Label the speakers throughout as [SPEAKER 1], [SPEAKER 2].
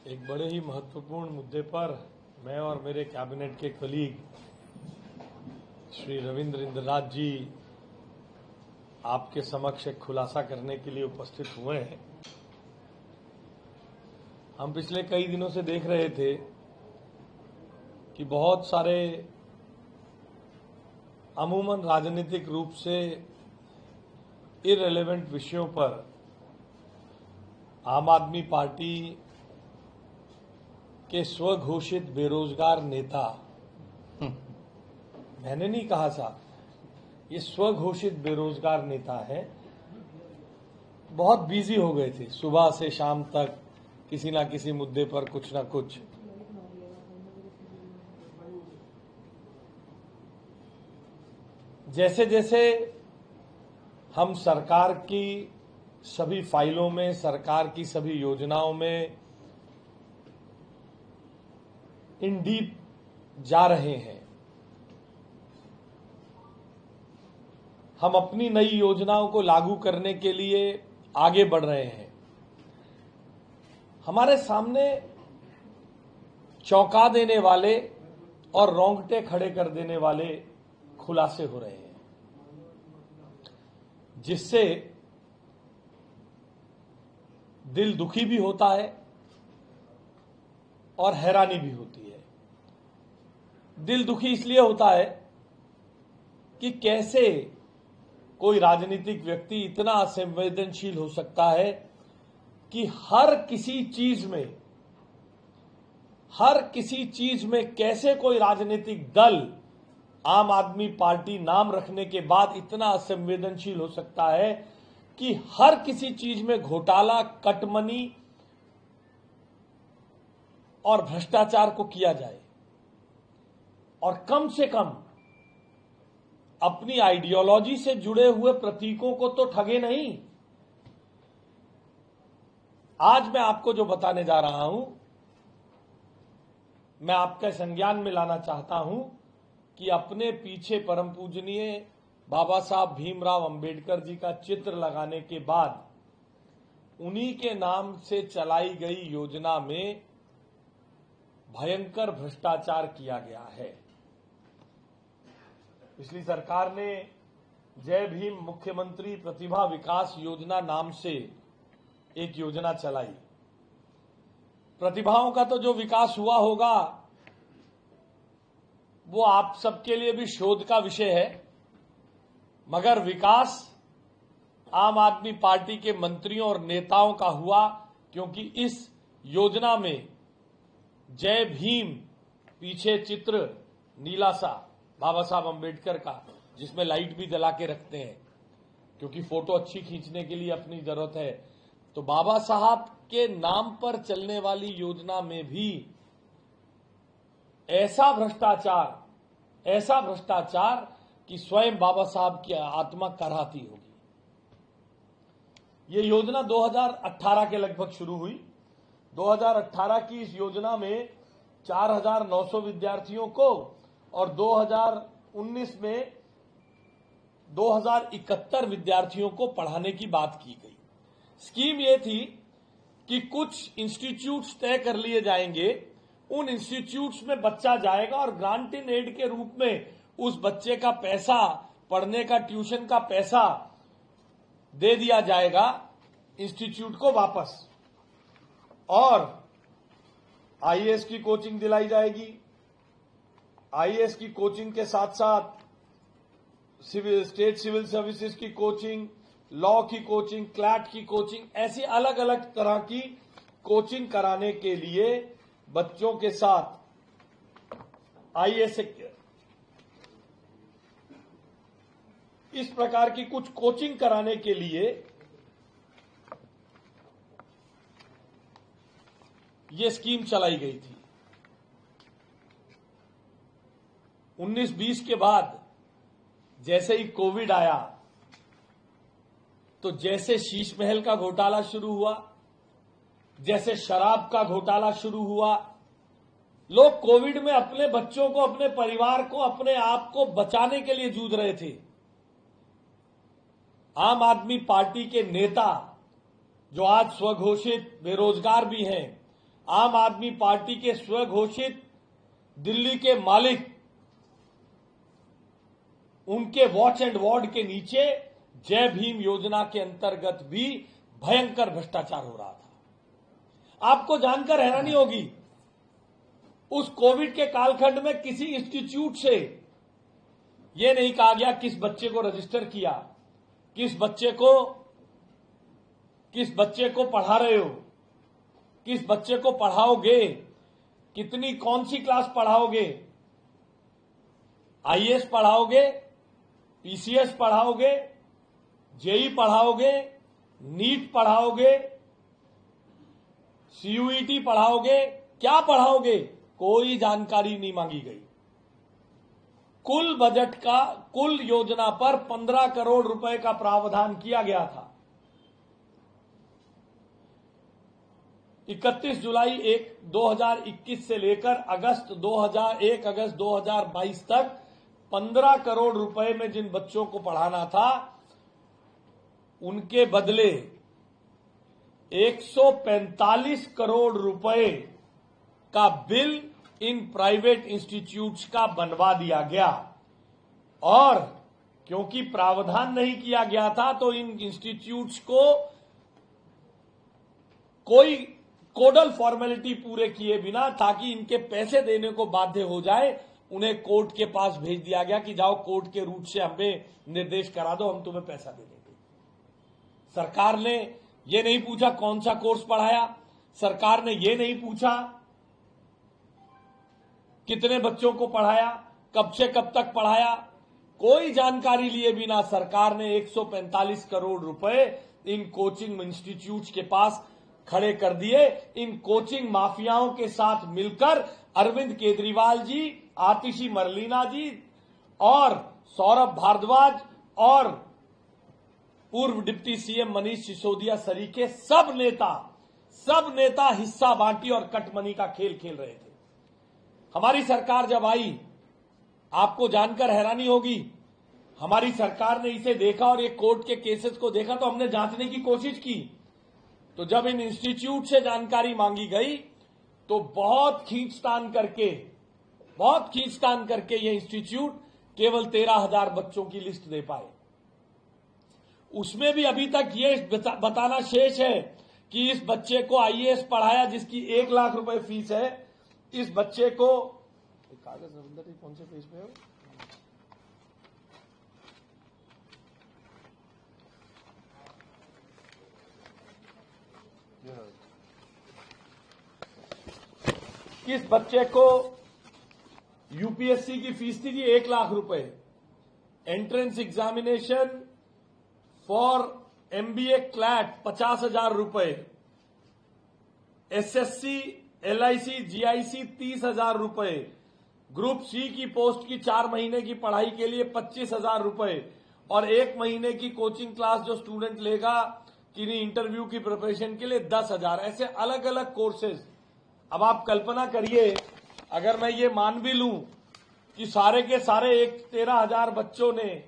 [SPEAKER 1] एक बड़े ही महत्वपूर्ण मुद्दे पर मैं और मेरे कैबिनेट के कलीग श्री रविंद्र इंद्रनाथ जी आपके समक्ष एक खुलासा करने के लिए उपस्थित हुए हैं। हम पिछले कई दिनों से देख रहे थे कि बहुत सारे अमूमन राजनीतिक रूप से इररिलेवेंट विषयों पर आम आदमी पार्टी के स्वघोषित बेरोजगार नेता, मैंने नहीं कहा साहब, ये स्वघोषित बेरोजगार नेता है, बहुत बिजी हो गए थे। सुबह से शाम तक किसी ना किसी मुद्दे पर कुछ ना कुछ। जैसे जैसे हम सरकार की सभी फाइलों में, सरकार की सभी योजनाओं में इन डीप जा रहे हैं, हम अपनी नई योजनाओं को लागू करने के लिए आगे बढ़ रहे हैं। हमारे सामने चौंका देने वाले और रोंगटे खड़े कर देने वाले खुलासे हो रहे हैं, जिससे दिल दुखी भी होता है और हैरानी भी होती है। दिल दुखी इसलिए होता है कि कैसे कोई राजनीतिक व्यक्ति इतना असंवेदनशील हो सकता है कि हर किसी चीज में कैसे कोई राजनीतिक दल आम आदमी पार्टी नाम रखने के बाद इतना असंवेदनशील हो सकता है कि हर किसी चीज में घोटाला, कटमनी और भ्रष्टाचार को किया जाए और कम से कम अपनी आइडियोलॉजी से जुड़े हुए प्रतीकों को तो ठगे नहीं। आज मैं आपको जो बताने जा रहा हूं, मैं आपके संज्ञान में लाना चाहता हूं कि अपने पीछे परम पूजनीय बाबा साहब भीमराव अंबेडकर जी का चित्र लगाने के बाद उन्हीं के नाम से चलाई गई योजना में भयंकर भ्रष्टाचार किया गया है। पिछली सरकार ने जय भीम मुख्यमंत्री प्रतिभा विकास योजना नाम से एक योजना चलाई। प्रतिभाओं का तो जो विकास हुआ होगा वो आप सबके लिए भी शोध का विषय है, मगर विकास आम आदमी पार्टी के मंत्रियों और नेताओं का हुआ, क्योंकि इस योजना में जय भीम पीछे चित्र नीला सा बाबा साहब अंबेडकर का, जिसमें लाइट भी जला के रखते हैं क्योंकि फोटो अच्छी खींचने के लिए अपनी जरूरत है। तो बाबा साहब के नाम पर चलने वाली योजना में भी ऐसा भ्रष्टाचार कि स्वयं बाबा साहब की आत्मा कराहती होगी। ये योजना 2018 के लगभग शुरू हुई। 2018 की इस योजना में 4,900 विद्यार्थियों को और 2019 में 2,071 विद्यार्थियों को पढ़ाने की बात की गई। स्कीम ये थी कि कुछ इंस्टीट्यूट्स तय कर लिए जाएंगे, उन इंस्टीट्यूट्स में बच्चा जाएगा और ग्रांट इन एड के रूप में उस बच्चे का पैसा, पढ़ने का ट्यूशन का पैसा दे दिया जाएगा इंस्टीट्यूट को वापस, और आईएएस की कोचिंग दिलाई जाएगी। आईएएस की कोचिंग के साथ साथ स्टेट सिविल सर्विसेज की कोचिंग, लॉ की कोचिंग, क्लैट की कोचिंग, ऐसी अलग अलग तरह की कोचिंग कराने के लिए बच्चों के साथ आईएएस इस प्रकार की कुछ कोचिंग कराने के लिए ये स्कीम चलाई गई थी। 19-20 के बाद जैसे ही कोविड आया तो जैसे शीश महल का घोटाला शुरू हुआ, जैसे शराब का घोटाला शुरू हुआ, लोग कोविड में अपने बच्चों को, अपने परिवार को, अपने आप को बचाने के लिए जूझ रहे थे। आम आदमी पार्टी के नेता जो आज स्वघोषित बेरोजगार भी हैं, आम आदमी पार्टी के स्वघोषित दिल्ली के मालिक, उनके वॉच एंड वार्ड के नीचे जय भीम योजना के अंतर्गत भी भयंकर भ्रष्टाचार हो रहा था। आपको जानकर हैरानी होगी, उस कोविड के कालखंड में किसी इंस्टीट्यूट से यह नहीं कहा गया किस बच्चे को रजिस्टर किया, किस बच्चे को पढ़ा रहे हो, किस बच्चे को पढ़ाओगे, कितनी कौन सी क्लास पढ़ाओगे, आईएएस पढ़ाओगे, पीसीएस पढ़ाओगे, जेई पढ़ाओगे, नीट पढ़ाओगे, सीयूईटी पढ़ाओगे, क्या पढ़ाओगे, कोई जानकारी नहीं मांगी गई। कुल बजट का, कुल योजना पर 15 करोड़ रुपए का प्रावधान किया गया था। 31 जुलाई 2021 से लेकर 1 अगस्त 2022 तक 15 करोड़ रुपए में जिन बच्चों को पढ़ाना था, उनके बदले 145 करोड़ रुपए का बिल इन प्राइवेट इंस्टीट्यूट्स का बनवा दिया गया। और क्योंकि प्रावधान नहीं किया गया था, तो इन इंस्टीट्यूट्स को कोई कोडल फॉर्मेलिटी पूरे किए बिना, ताकि इनके पैसे देने को बाध्य हो जाए, उन्हें कोर्ट के पास भेज दिया गया कि जाओ कोर्ट के रूट से हमें निर्देश करा दो, हम तुम्हें पैसा दे देंगे। सरकार ने यह नहीं पूछा कौन सा कोर्स पढ़ाया, सरकार ने यह नहीं पूछा कितने बच्चों को पढ़ाया, कब से कब तक पढ़ाया, कोई जानकारी लिए बिना सरकार ने 145 करोड़ रुपए इन कोचिंग इंस्टीट्यूट्स के पास खड़े कर दिए। इन कोचिंग माफियाओं के साथ मिलकर अरविंद केजरीवाल जी, आतिशी मरलीना जी और सौरभ भारद्वाज और पूर्व डिप्टी सीएम मनीष सिसोदिया सरीखे सब नेता हिस्सा बांटी और कटमनी का खेल खेल रहे थे। हमारी सरकार जब आई, आपको जानकर हैरानी होगी, हमारी सरकार ने इसे देखा और ये कोर्ट के केसेस को देखा, तो हमने जांचने की कोशिश की। तो जब इन इंस्टीट्यूट से जानकारी मांगी गई, तो बहुत खींचतान करके ये इंस्टीट्यूट केवल 13,000 बच्चों की लिस्ट दे पाए। उसमें भी अभी तक ये बताना शेष है कि इस बच्चे को आईएएस पढ़ाया, जिसकी 1 लाख रुपए फीस है, इस बच्चे को कागज रविंदर जी कौन से पेज पे हो? किस बच्चे को यूपीएससी की फीस थी जी 1 लाख रुपए, entrance examination for MBA CLAT 50,000 रुपए, एसएससी एलआईसी जीआईसी 30,000 रुपए, ग्रुप सी की पोस्ट की 4 महीने की पढ़ाई के लिए 25,000 रुपए और 1 महीने की कोचिंग क्लास जो स्टूडेंट लेगा किन्हीं इंटरव्यू की प्रिपरेशन के लिए 10,000। ऐसे अलग अलग कोर्सेज। अब आप कल्पना करिए, अगर मैं ये मान भी लूं कि सारे के सारे 13,000 बच्चों ने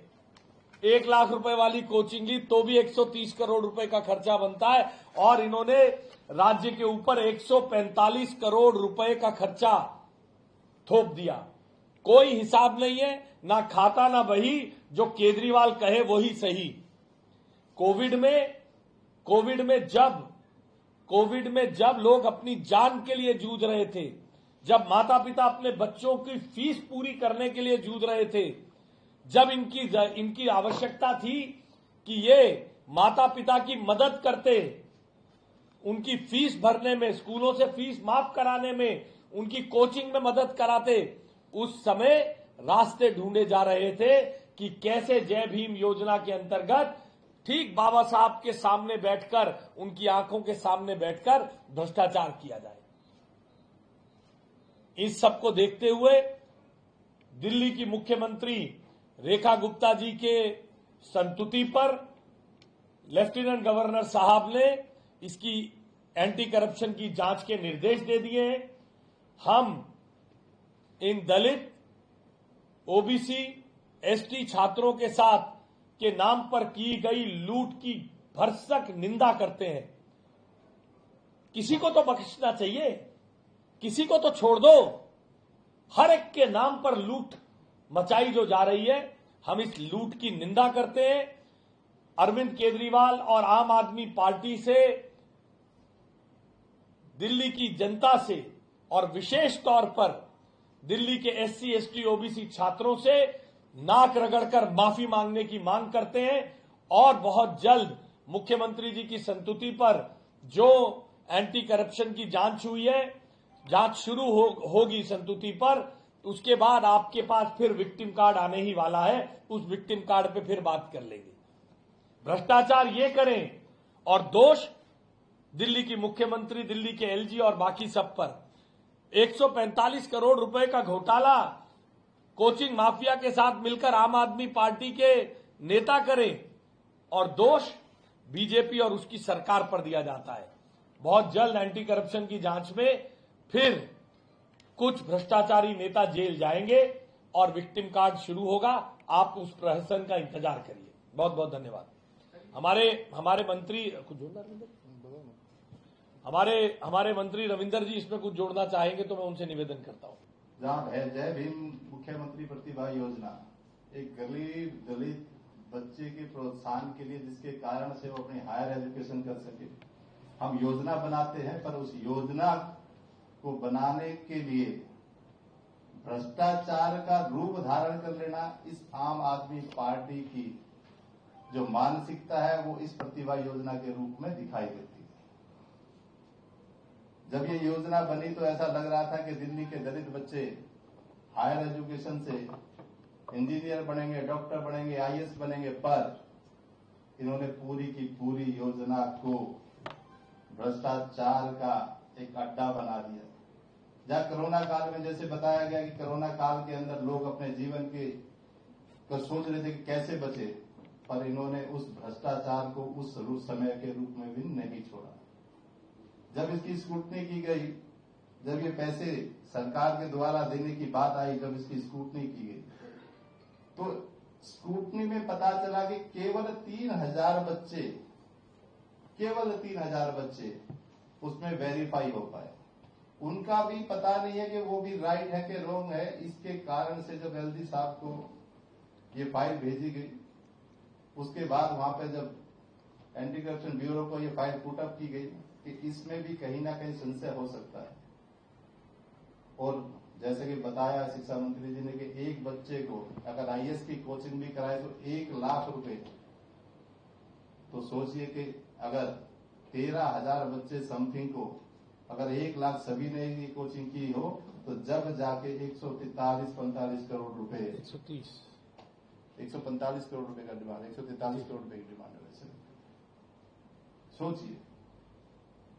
[SPEAKER 1] 1 लाख रुपए वाली कोचिंग ली, तो भी 130 करोड़ रुपए का खर्चा बनता है। और इन्होंने राज्य के ऊपर 145 करोड़ रुपए का खर्चा थोप दिया। कोई हिसाब नहीं है, ना खाता ना बही, जो केजरीवाल कहे वही सही। कोविड में जब लोग अपनी जान के लिए जूझ रहे थे, जब माता पिता अपने बच्चों की फीस पूरी करने के लिए जूझ रहे थे, जब इनकी आवश्यकता थी कि ये माता पिता की मदद करते, उनकी फीस भरने में, स्कूलों से फीस माफ कराने में, उनकी कोचिंग में मदद कराते, उस समय रास्ते ढूंढे जा रहे थे कि कैसे जय भीम योजना के अंतर्गत ठीक बाबा साहब के सामने बैठकर, उनकी आंखों के सामने बैठकर भ्रष्टाचार किया जाए। इस सब को देखते हुए दिल्ली की मुख्यमंत्री रेखा गुप्ता जी के संतुति पर लेफ्टिनेंट गवर्नर साहब ने इसकी एंटी करप्शन की जांच के निर्देश दे दिए हैं। हम इन दलित, ओबीसी, एसटी छात्रों के साथ के नाम पर की गई लूट की भरसक निंदा करते हैं। किसी को तो बख्शना चाहिए। किसी को तो छोड़ दो, हर एक के नाम पर लूट मचाई जो जा रही है, हम इस लूट की निंदा करते हैं। अरविंद केजरीवाल और आम आदमी पार्टी से, दिल्ली की जनता से और विशेष तौर पर दिल्ली के एससी, एसटी, ओबीसी छात्रों से नाक रगड़कर माफी मांगने की मांग करते हैं और बहुत जल्द मुख्यमंत्री जी की संतुति पर जो एंटी करप्शन की जांच हुई है, जांच शुरू होगी संतुति पर, उसके बाद आपके पास फिर विक्टिम कार्ड आने ही वाला है, उस विक्टिम कार्ड पे फिर बात कर लेंगे। भ्रष्टाचार ये करें और दोष दिल्ली की मुख्यमंत्री, दिल्ली के एलजी और बाकी सब पर। 145 करोड़ रुपए का घोटाला कोचिंग माफिया के साथ मिलकर आम आदमी पार्टी के नेता करें और दोष बीजेपी और उसकी सरकार पर दिया जाता है। बहुत जल्द एंटी करप्शन की जांच में फिर कुछ भ्रष्टाचारी नेता जेल जाएंगे और विक्टिम कार्ड शुरू होगा। आप उस प्रहसन का इंतजार करिए। बहुत बहुत धन्यवाद। हमारे मंत्री कुछ जोड़ना, हमारे मंत्री रविंदर जी इसमें कुछ जोड़ना चाहेंगे तो मैं उनसे निवेदन करता हूं।
[SPEAKER 2] जहाँ है जय भीम मुख्यमंत्री प्रतिभा योजना, एक गरीब दलित बच्चे के प्रोत्साहन के लिए, जिसके कारण से वो अपनी हायर एजुकेशन कर सके। हम योजना बनाते हैं, पर उस योजना को बनाने के लिए भ्रष्टाचार का रूप धारण कर लेना, इस आम आदमी पार्टी की जो मानसिकता है वो इस प्रतिभा योजना के रूप में दिखाई देती है। जब ये योजना बनी तो ऐसा लग रहा था कि दिल्ली के दलित बच्चे हायर एजुकेशन से इंजीनियर बनेंगे, डॉक्टर बनेंगे, आईएएस बनेंगे, पर इन्होंने पूरी की पूरी योजना को भ्रष्टाचार का एक अड्डा बना दिया। जहां कोरोना काल में जैसे बताया गया कि कोरोना काल के अंदर लोग अपने जीवन के को सोच रहे थे कि कैसे बचे, पर इन्होंने उस भ्रष्टाचार को उस समय के रूप में भी नहीं छोड़ा। जब इसकी स्क्रूटनी की गई, जब ये पैसे सरकार के द्वारा देने की बात आई, जब इसकी स्क्रूटनी की गई तो स्क्रूटनी में पता चला कि केवल 3,000 बच्चे उसमें वेरीफाई हो पाए। उनका भी पता नहीं है कि वो भी राइट है कि रॉन्ग है। इसके कारण से जब एलजी साहब को ये फाइल भेजी गई, उसके बाद वहां पे जब एंटी करप्शन ब्यूरो को ये फाइल पुटअप की गई कि इसमें भी कहीं ना कहीं संशय हो सकता है। और जैसे कि बताया शिक्षा मंत्री जी ने कि एक बच्चे को अगर आईएएस की कोचिंग भी कराए तो 1 लाख रुपए, तो सोचिए कि अगर 13,000 बच्चे समथिंग को अगर 1 लाख सभी ने ये कोचिंग की हो तो जब जाके 145 करोड़ रुपए, 145 करोड़ रुपए का डिमांड, 143 करोड़ रुपए की डिमांड है। वैसे सोचिए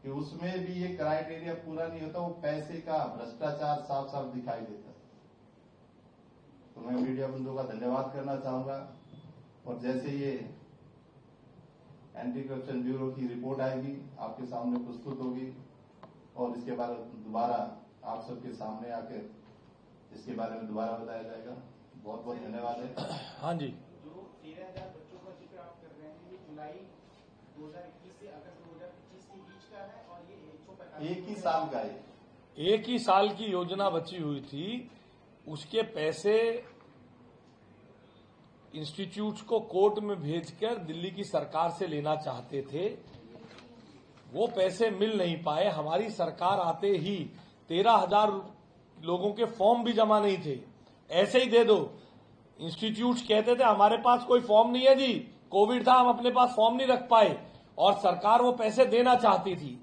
[SPEAKER 2] कि उसमें भी ये क्राइटेरिया पूरा नहीं होता, वो पैसे का भ्रष्टाचार साफ साफ दिखाई देता है। तो मैं मीडिया बंधुओं का धन्यवाद करना चाहूंगा। और जैसे ये एंटी करप्शन ब्यूरो की रिपोर्ट आएगी, आपके सामने प्रस्तुत होगी और इसके बारे में दोबारा आप सबके सामने आकर इसके बारे में दोबारा बताया जाएगा। बहुत बहुत धन्यवाद है।
[SPEAKER 1] हाँ जी।
[SPEAKER 3] जो 13,000 बच्चों का जिक्र आप कर रहे हैं, ये जुलाई 2021 से अगस्त 2025 के बीच का है और ये 145
[SPEAKER 2] एक ही साल का है।
[SPEAKER 1] एक ही साल की योजना बची हुई थी। उसके पैसे इंस्टीट्यूट्स को कोर्ट में भेजकर दिल्ली की सरकार से लेना चाहते थे, वो पैसे मिल नहीं पाए। हमारी सरकार आते ही 13,000 लोगों के फॉर्म भी जमा नहीं थे, ऐसे ही दे दो। इंस्टीट्यूट्स कहते थे हमारे पास कोई फॉर्म नहीं है जी, कोविड था, हम अपने पास फॉर्म नहीं रख पाए, और सरकार वो पैसे देना चाहती थी।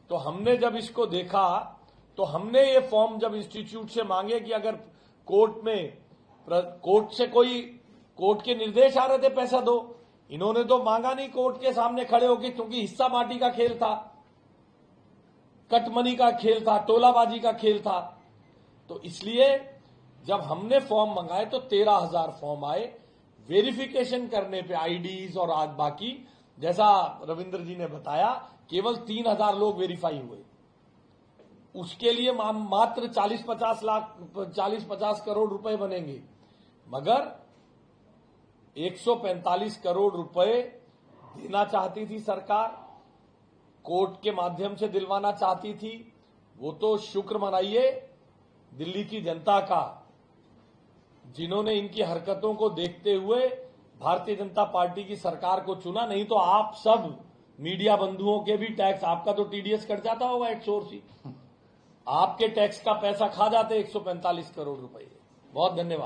[SPEAKER 1] तो हमने जब इसको देखा तो हमने ये फॉर्म जब इंस्टीट्यूट से मांगे कि अगर कोर्ट से कोई कोर्ट के निर्देश आ रहे थे पैसा दो, इन्होंने तो मांगा नहीं कोर्ट के सामने खड़े होकर, क्योंकि हिस्सा बांटी का खेल था, कटमनी का खेल था, टोलाबाजी का खेल था। तो इसलिए जब हमने फॉर्म मंगाए तो 13,000 फॉर्म आए। वेरिफिकेशन करने पे आईडीज और आज बाकी, जैसा रविंद्र जी ने बताया, केवल 3,000 लोग वेरीफाई हुए। उसके लिए मात्र 40-50 करोड़ रुपए बनेंगे, मगर 145 करोड़ रुपए देना चाहती थी सरकार, कोर्ट के माध्यम से दिलवाना चाहती थी। वो तो शुक्र मनाइए दिल्ली की जनता का, जिन्होंने इनकी हरकतों को देखते हुए भारतीय जनता पार्टी की सरकार को चुना। नहीं तो आप सब मीडिया बंधुओं के भी टैक्स, आपका तो टीडीएस कट जाता होगा एक सोर्स ही, आपके टैक्स का पैसा खा जाते 145 करोड़ रुपए। बहुत धन्यवाद।